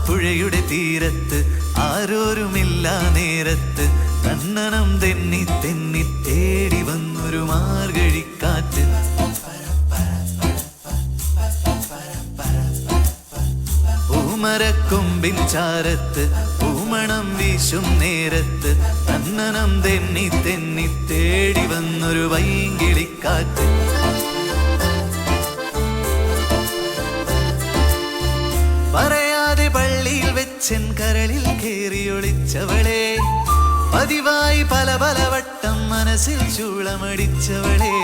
പുഴയുടെ തീരത്ത് ആരോരുമില്ല നേരത്ത് കണ്ണനം തെന്നി തെന്നി തേടി വന്നൊരു മാർഗഴിക്കാറ്റ്. പൂമരക്കൊമ്പിൻ ചാരത്ത് പൂമണം വീശും നേരത്ത് കണ്ണനം തെന്നി തെന്നി തേടി വന്നൊരു വൈങ്കിളിക്കാറ്റ്. പറയാതെ പള്ളിയിൽ വെച്ചൻ കരളിൽ കേറിയൊളിച്ചവളെ, പതിവായി പല പല വട്ടം മനസ്സിൽ ചൂളമടിച്ചവളെ.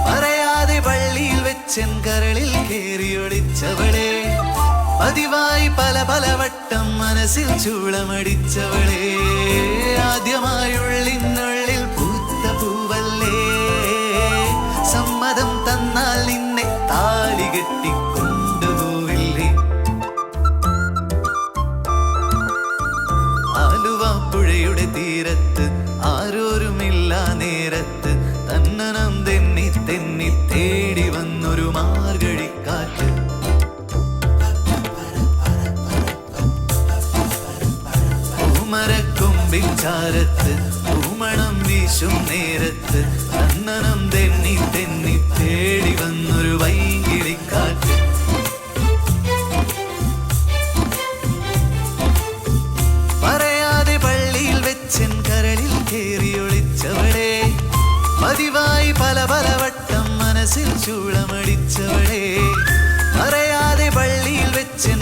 പറയാതെ പള്ളിയിൽ വെച്ചൻ കരളിൽ കേറിയൊളിച്ചവളെ, പതിവായി പല പല വട്ടം മനസ്സിൽ ചൂളമടിച്ചവളെ. ആദ്യമായുള്ളിനുള്ളിൽ പൂത്ത പൂവല്ലേ, സമ്മതം തന്നാൽ നിന്നെ താലി കെട്ടിക്കൊണ്ടുപോവില്ലേ. ആലുവ പുഴയുടെ തീരത്ത് ആരോരുമില്ല നേരത്ത് തന്നനം തെന്നി തെന്നി തേടി വന്നൊരു മാർഗഴിക്കാറ്റ്. പൂമരക്കൊമ്പിൻ ചാരത്ത് പൂമണം വീശും നേരത്ത് കണ്ണനം തെന്നി തെന്നി തേടി വന്നൊരു വൈങ്കിളിക്കാറ്റ്. പറയാതെ പള്ളിയിൽ വെച്ചൻ കരളിൽ കേറിയൊളിച്ചവളെ, പതിവായി പല പല വട്ടം മനസ്സിൽ ചൂളമടിച്ചവളെ. പറയാതെ പള്ളിയിൽ വെച്ചൻ